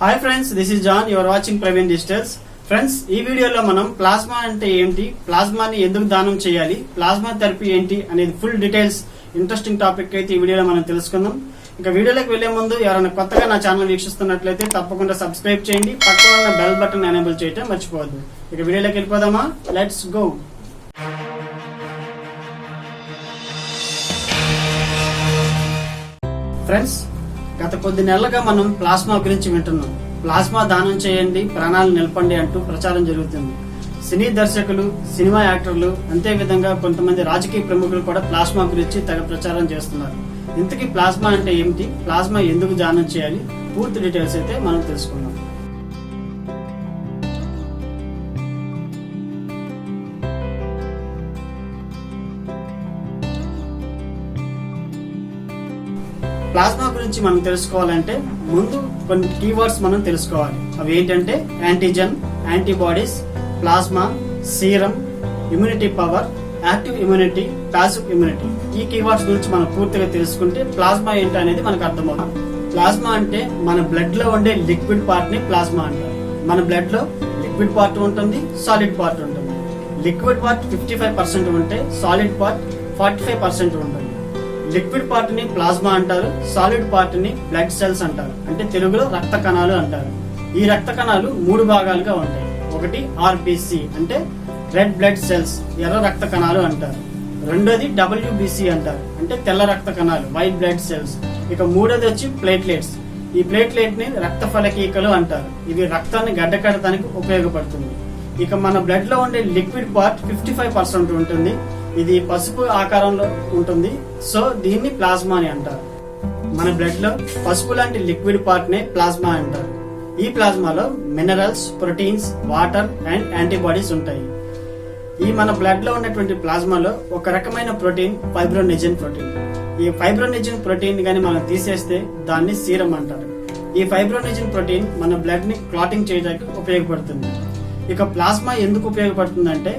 Hi friends, this is John. Your watching Praveen Digitals. Friends, ఈ వీడియోలో మనం ప్లాస్మా అంటే ఏంటి, ప్లాస్మాని ఎందుకు దానం చేయాలి, ప్లాస్మా థెరపీ ఏంటి అనేది ఫుల్ డీటెయిల్స్ ఇంట్రెస్టింగ్ టాపిక్ అయితే ఈ వీడియోలో మనం తెలుసుకుందాం. ఇక వీడియోలోకి వెళ్లే ముందు ఎవరైనా కొత్తగా నా ఛానల్ వీక్షిస్తున్నట్లయితే తప్పకుండా సబ్స్క్రైబ్ చేయండి, పక్కన ఉన్న బెల్ బటన్ ఎనేబుల్ చేయటం మర్చిపోవద్దు. ఇక వీడియోలోకి వెళ్ళిపోదామా? Let's go. ఫ్రెండ్స్, గత కొద్ది నెలలుగా మనం ప్లాస్మా గురించి వింటున్నాం. ప్లాస్మా దానం చేయండి, ప్రాణాలు నిలపండి అంటూ ప్రచారం జరుగుతుంది. సినీ దర్శకులు, సినిమా యాక్టర్లు, అంతే విధంగా కొంతమంది రాజకీయ ప్రముఖులు కూడా ప్లాస్మా గురించి తెగ ప్రచారం చేస్తున్నారు. ఇంతకీ ప్లాస్మా అంటే ఏమిటి, ప్లాస్మా ఎందుకు దానం చేయాలి, పూర్తి డీటెయిల్స్ అయితే మనం తెలుసుకుందాం. ప్లాస్మా గురించి మనం తెలుసుకోవాలంటే ముందు కొన్ని కీవర్డ్స్ మనం తెలుసుకోవాలి. అవి ఏంటంటే antigen, antibodies, plasma, serum, immunity power, active immunity, passive immunity. ఈ కీవర్డ్స్ గురించి మనం పూర్తిగా తెలుసుకుంటే ప్లాస్మా ఏంటి అనేది మనకు అర్థమవుతుంది. ప్లాస్మా అంటే మన బ్లడ్ లో ఉండే లిక్విడ్ పార్ట్ ని ప్లాస్మా అంటారు. మన బ్లడ్ లో లిక్విడ్ పార్ట్ ఉంటుంది, సాలిడ్ పార్ట్ ఉంటుంది. లిక్విడ్ పార్ట్ 55% ఉంటే సాలిడ్ పార్ట్ 45% ఉంటుంది. లిక్విడ్ పార్ట్ ని ప్లాస్మా అంటారు, సాలిడ్ పార్ట్ ని బ్లడ్ సెల్స్ అంటారు, అంటే తెలుగులో రక్త కణాలు అంటారు. ఈ రక్త కణాలు 3 భాగాలుగా ఉంటాయి. ఒకటి ఆర్బిసి అంటే రెడ్ బ్లడ్ సెల్స్, ఎర్ర రక్త కణాలు అంటారు. రెండోది డబ్ల్యూబిసి అంటారు, అంటే తెల్ల రక్త కణాలు, వైట్ బ్లడ్ సెల్స్. ఇక మూడోది వచ్చి ప్లేట్లెట్స్. ఈ ప్లేట్లెట్ ని రక్త ఫలకీకలు అంటారు. ఇవి రక్తాన్ని గడ్డకట్టడానికి ఉపయోగపడుతుంది. ఇక మన బ్లడ్ లో ఉండే లిక్విడ్ పార్ట్ 55% ఉంటుంది. ఇది పసుపు ఆకారంలో ఉంటుంది. సో దీన్ని ప్లాస్మా అని అంటారు. మన బ్లడ్ లో పసుపు లాంటి లిక్విడ్ పార్ట్ నే ప్లాస్మా అంటారు. ఈ ప్లాస్మాలో minerals, proteins, water and antibodies ఉంటాయి. ఈ మన బ్లడ్ లో ఉన్నటువంటి ప్లాస్మాలో ఒక రకమైన ప్రోటీన్ ఫైబ్రోనెజిన్ ప్రోటీన్. ఈ ఫైబ్రోనెజిన్ ప్రోటీన్ గాని మనం తీసేస్తే దాన్ని సీరం అంటారు. ఈ ఫైబ్రోనెజిన్ ప్రోటీన్ మన బ్లడ్ ని క్లాటింగ్ చేయడానికి ఉపయోగపడుతుంది. ఇక ప్లాస్మా ఎందుకు ఉపయోగపడుతుందంటే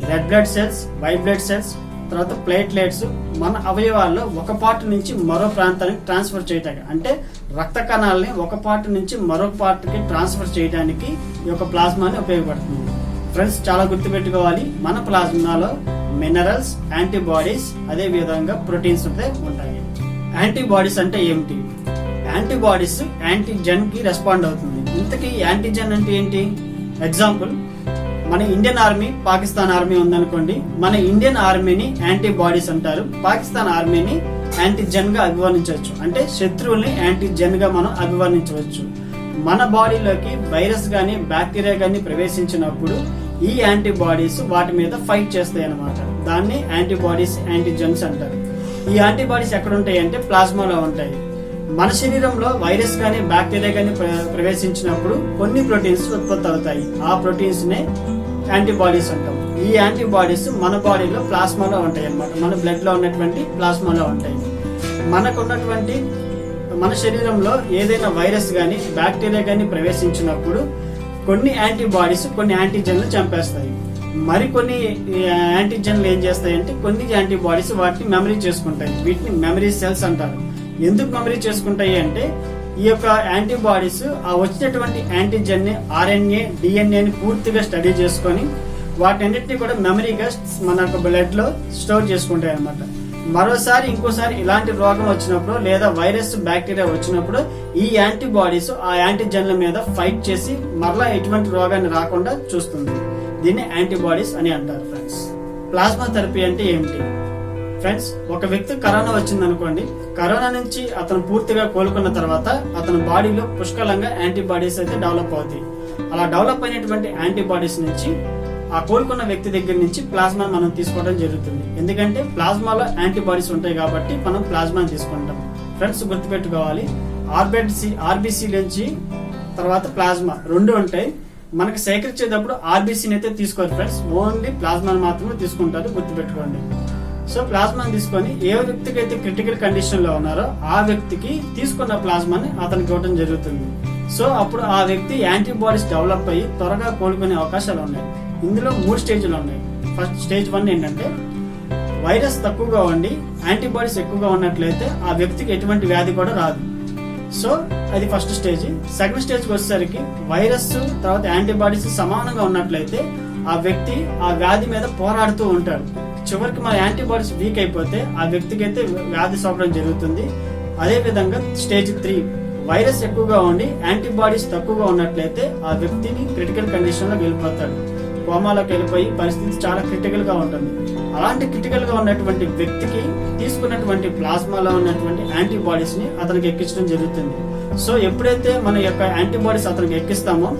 red blood cells, white blood cells, తర్వాత ప్లేట్లెట్స్ మన అవయవాల్లో ఒక పార్ట్ నుంచి మరో ప్రాంతానికి ట్రాన్స్ఫర్ చేయడానికి, అంటే రక్త కణాలని ఒక పార్ట్ నుంచి మరొక పార్ట్ కి ట్రాన్స్ఫర్ చేయడానికి ఈ యొక్క ప్లాస్మాని ఉపయోగపడుతుంది. ఫ్రెండ్స్, చాలా గుర్తుపెట్టుకోవాలి, మన ప్లాస్మాలో మినరల్స్, యాంటీబాడీస్, అదే విధంగా ప్రోటీన్స్ ఉంటాయి. యాంటీబాడీస్ అంటే ఏమిటి? యాంటీబాడీస్ యాంటీజెన్ కి రెస్పాండ్ అవుతుంది. ఇంతకీ యాంటీజెన్ అంటే ఏంటి? ఎగ్జాంపుల్, మన ఇండియన్ ఆర్మీ, పాకిస్తాన్ ఆర్మీ ఉందనుకోండి. మన ఇండియన్ ఆర్మీని యాంటీబాడీస్ అంటారు, పాకిస్తాన్ ఆర్మీని యాంటీజెన్ గా అభివర్ణించవచ్చు. అంటే శత్రువుల్ని యాంటీజెన్ గా మనం అభివర్ణించవచ్చు. మన బాడీలోకి వైరస్ గాని, బ్యాక్టీరియా గాని ప్రవేశించినప్పుడు ఈ యాంటీబాడీస్ వాటి మీద ఫైట్ చేస్తాయి అన్నమాట. దాన్ని యాంటీబాడీస్, యాంటీజెన్స్ అంటారు. ఈ యాంటీబాడీస్ ఎక్కడ ఉంటాయి అంటే ప్లాస్మాలో ఉంటాయి. మన శరీరంలో వైరస్ గాని, బ్యాక్టీరియా గాని ప్రవేశించినప్పుడు కొన్ని ప్రోటీన్స్ ఉత్పత్తి అవుతాయి. ఆ ప్రోటీన్స్ నే యాంటీబాడీస్ అంటాం. ఈ యాంటీబాడీస్ మన బాడీలో ప్లాస్మాలో ఉంటాయి అన్నమాట. మన బ్లడ్ లో ఉన్నటువంటి ప్లాస్మాలో ఉంటాయి. మనకున్నటువంటి మన శరీరంలో ఏదైనా వైరస్ గాని, బ్యాక్టీరియా గాని ప్రవేశించినప్పుడు కొన్ని యాంటీబాడీస్ కొన్ని యాంటీజెన్లు చంపేస్తాయి. మరికొన్ని యాంటీజెన్లు ఏం చేస్తాయంటే కొన్ని యాంటీబాడీస్ వాటిని మెమరీ చేసుకుంటాయి. వీటిని మెమరీ సెల్స్ అంటారు. ఎందుకు మెమరీ చేసుకుంటాయి అంటే ఈ యొక్క యాంటీబాడీస్ ఆ వచ్చినటువంటి యాంటీజెన్ ని, ఆర్ఎన్ఏ, డిఎన్ఏని పూర్తిగా స్టడీ చేసుకొని వాటన్నిటిని కూడా మెమరీగా మన బ్లడ్ లో స్టోర్ చేసుకుంటాయి అన్నమాట. మరోసారి ఇంకోసారి ఇలాంటి రోగం వచ్చినప్పుడు లేదా వైరస్, బ్యాక్టీరియా వచ్చినప్పుడు ఈ యాంటీబాడీస్ ఆ యాంటీజెన్ల మీద ఫైట్ చేసి మరలా ఎటువంటి రోగాన్ని రాకుండా చూస్తుంది. దీన్ని యాంటీబాడీస్ అని అంటారు. ఫ్రెండ్స్, ప్లాస్మా థెరపీ అంటే ఏమిటి? ఫ్రెండ్స్, ఒక వ్యక్తి కరోనా వచ్చింది అనుకోండి. కరోనా నుంచి అతను పూర్తిగా కోలుకున్న తర్వాత అతని బాడీలో పుష్కలంగా యాంటీబాడీస్ అయితే డెవలప్ అవుతాయి. అలా డెవలప్ అయినటువంటి యాంటీబాడీస్ నుంచి ఆ కోలుకున్న వ్యక్తి దగ్గర నుంచి ప్లాస్మా మనం తీసుకోవడం జరుగుతుంది. ఎందుకంటే ప్లాస్మాలో యాంటీబాడీస్ ఉంటాయి కాబట్టి మనం ప్లాస్మాని తీసుకుంటాం. ఫ్రెండ్స్, గుర్తుపెట్టుకోవాలి, ఆర్బిసి నుంచి తర్వాత ప్లాస్మా రెండు ఉంటాయి. మనకి సేకరించేటప్పుడు ఆర్బిసిని అయితే తీసుకోరు ఫ్రెండ్స్, ఓన్లీ ప్లాస్మాని మాత్రమే తీసుకుంటారు. గుర్తుపెట్టుకోండి. సో ప్లాస్మాని తీసుకొని ఏ వ్యక్తికి అయితే క్రిటికల్ కండిషన్ లో ఉన్నారో ఆ వ్యక్తికి తీసుకున్న ప్లాస్మాని అతనికి ఇవ్వడం జరుగుతుంది. సో అప్పుడు ఆ వ్యక్తి యాంటీబాడీస్ డెవలప్ అయ్యి త్వరగా కోలుకునే అవకాశాలు ఉన్నాయి. ఇందులో 3 స్టేజ్లు ఉన్నాయి. ఫస్ట్ స్టేజ్ 1 ఏంటంటే వైరస్ తక్కువగా ఉండి యాంటీబాడీస్ ఎక్కువగా ఉన్నట్లయితే ఆ వ్యక్తికి ఎటువంటి వ్యాధి కూడా రాదు. సో అది ఫస్ట్ స్టేజ్. సెకండ్ స్టేజ్కి వచ్చేసరికి వైరస్ తర్వాత యాంటీబాడీస్ సమానంగా ఉన్నట్లయితే ఆ వ్యక్తి ఆ వ్యాధి మీద పోరాడుతూ ఉంటాడు. చివరికి మన యాంటీబాడీస్ వీక్ అయిపోతే ఆ వ్యక్తికి అయితే వ్యాధి సోకడం జరుగుతుంది. అదే విధంగా స్టేజ్ 3 వైరస్ ఎక్కువగా ఉండి యాంటీబాడీస్ తక్కువగా ఉన్నట్లయితే ఆ వ్యక్తిని క్రిటికల్ కండిషన్ లో వెళ్ళిపోతాడు. కోమాలోకి వెళ్ళిపోయి పరిస్థితి చాలా క్రిటికల్ గా ఉంటుంది. అలాంటి క్రిటికల్ గా ఉన్నటువంటి వ్యక్తికి తీసుకున్నటువంటి ప్లాస్మాలో ఉన్నటువంటి యాంటీబాడీస్ ని అతనికి ఎక్కించడం జరుగుతుంది. సో ఎప్పుడైతే మన యొక్క యాంటీబాడీస్ అతనికి ఎక్కిస్తామో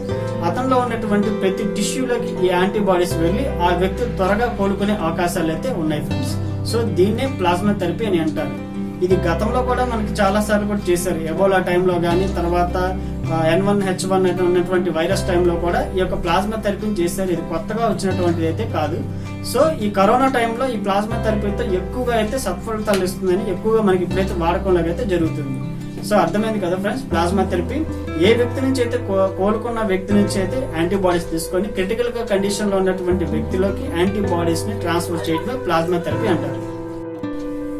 అతనిలో ఉన్నటువంటి ప్రతి టిష్యూలోకి ఈ యాంటీబాడీస్ వెళ్ళి ఆ వ్యక్తి త్వరగా కోలుకునే అవకాశాలు అయితే ఉన్నాయి ఫ్రెండ్స్. సో దీన్నే ప్లాస్మా థెరపీ అని అంటారు. ఇది గతంలో కూడా మనకి చాలా సార్లు కూడా చేశారు. ఎబోలా టైంలో కానీ తర్వాత N1H1 ఉన్నటువంటి వైరస్ టైంలో కూడా ఈ యొక్క ప్లాస్మా థెరపీని చేశారు. ఇది కొత్తగా వచ్చినటువంటిది అయితే కాదు. సో ఈ కరోనా టైంలో ఈ ప్లాస్మా థెరపీతో ఎక్కువగా అయితే సత్ఫలితాలు ఇస్తుందని ఎక్కువగా మనకి ఇప్పుడైతే వాడకంలో అయితే జరుగుతుంది. సో అర్థమైంది కదా ఫ్రెండ్స్, ప్లాస్మా థెరపీ ఏ వ్యక్తి నుంచి అయితే కోలుకున్న వ్యక్తి నుంచి అయితే యాంటీబాడీస్ తీసుకొని క్రిటికల్ గా కండిషన్ లో ఉన్నటువంటి వ్యక్తిలోకి యాంటీబాడీస్ ని ట్రాన్స్ఫర్ చేయడం ప్లాస్మా థెరపీ అంటారు.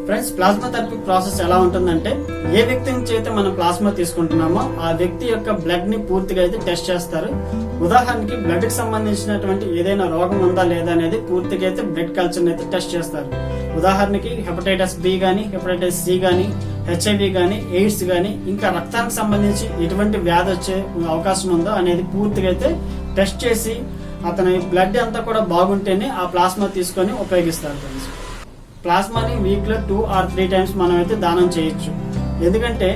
ఫ్రెండ్స్, ప్లాస్మా థెరపీ ప్రాసెస్ ఎలా ఉంటుందంటే ఏ వ్యక్తి నుంచి అయితే మనం ప్లాస్మా తీసుకుంటున్నామో ఆ వ్యక్తి యొక్క బ్లడ్ ని పూర్తిగా అయితే టెస్ట్ చేస్తారు. ఉదాహరణకి బ్లడ్ కి సంబంధించినటువంటి ఏదైనా రోగం ఉందా లేదా అనేది పూర్తిగా అయితే బ్లడ్ కల్చర్ అయితే టెస్ట్ చేస్తారు. ఉదాహరణకి హెపటైటిస్ బి గానీ, హెపటైటిస్ సి గానీ, HIV గానీ, ఎయిడ్స్ గానీ, ఇంకా రక్తానికి సంబంధించి ఎటువంటి వ్యాధి వచ్చే అవకాశం ఉందో అనేది పూర్తిగా అయితే టెస్ట్ చేసి అతని బ్లడ్ అంతా కూడా బాగుంటేనే ఆ ప్లాస్మా తీసుకొని ఉపయోగిస్తారు ఫ్రెండ్స్. ప్లాస్మాని వీక్ లో 2 or 3 times మనం అయితే దానం చేయొచ్చు. ఎందుకంటే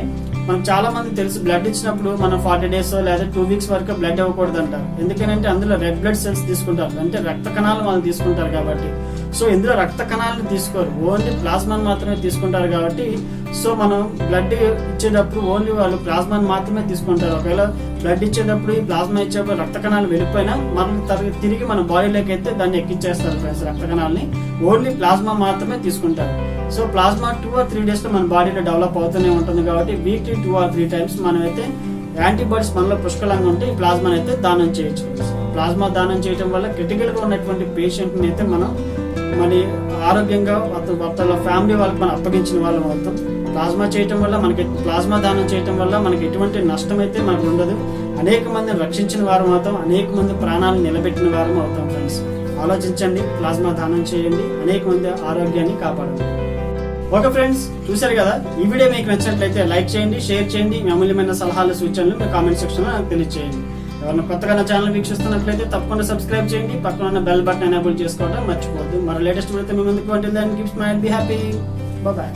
మనకు చాలా మంది తెలుసు బ్లడ్ ఇచ్చినప్పుడు మనం 40 days లేదా 2 weeks వరకు బ్లడ్ ఇవ్వకూడదు అంటారు. ఎందుకంటే అందులో రెడ్ బ్లడ్ సెల్స్ తీసుకుంటారు, అంటే రక్త కణాలు వాళ్ళు తీసుకుంటారు కాబట్టి. సో ఇందులో రక్త కణాలను తీసుకోరు, ఓన్లీ ప్లాస్మాని మాత్రమే తీసుకుంటారు కాబట్టి సో మనం బ్లడ్ ఇచ్చేటప్పుడు ఓన్లీ వాళ్ళు ప్లాస్మాని మాత్రమే తీసుకుంటారు. ఒకవేళ బ్లడ్ ఇచ్చేటప్పుడు ఈ ప్లాస్మా ఇచ్చేటప్పుడు రక్త కణాలు వెళ్ళిపోయినా మనం తిరిగి మన బాడీలోకి అయితే దాన్ని ఎక్కించేస్తారు ఫ్రెండ్స్. రక్త కణాలని ఓన్లీ ప్లాస్మా మాత్రమే తీసుకుంటారు. సో ప్లాస్మా 2 or 3 days లో మన బాడీలో డెవలప్ అవుతూనే ఉంటుంది కాబట్టి వీక్లీ 2 or 3 times మనం అయితే యాంటీబాడీస్ మనలో పుష్కలంగా ఉంటే ఈ ప్లాస్మాని అయితే దానం చేయొచ్చు. ప్లాస్మా దానం చేయడం వల్ల క్రిటికల్ గా ఉన్నటువంటి పేషెంట్ ని అయితే మనం మరి ఆరోగ్యంగా వాళ్ళ ఫ్యామిలీ వాళ్ళకి మనం అప్పగించిన వాళ్ళం అవుతాం. ప్లాస్మా చేయటం వల్ల మనకి ప్లాస్మా దానం చేయటం వల్ల మనకి ఎటువంటి నష్టం అయితే మనకు ఉండదు. అనేక మందిని రక్షించిన వారం అవుతాం, అనేక మంది ప్రాణాలను నిలబెట్టిన వారం అవుతాం ఫ్రెండ్స్. ఆలోచించండి, ప్లాస్మా దానం చేయండి, అనేక మంది ఆరోగ్యాన్ని కాపాడండి. ఓకే ఫ్రెండ్స్, చూశారు కదా. ఈ వీడియో మీకు నచ్చినట్లయితే లైక్ చేయండి, షేర్ చేయండి. మీ అమూల్యమైన సలహాలు సూచనలు మీ కామెంట్ సెక్షన్ లో నాకు తెలియజేయండి. ఎవరైనా కొత్తగా నా ఛానల్ వీక్షిస్తున్నట్లయితే తప్పకుండా సబ్స్క్రైబ్ చేయండి, పక్కన ఉన్న బెల్ బటన్ ఎనేబుల్ చేసుకోవడం మర్చిపోవద్దు. మరి లేటెస్ట్ వీడియోతో మీ ముందుకు ఉంటుంది. Keep smile, be happy, bye by.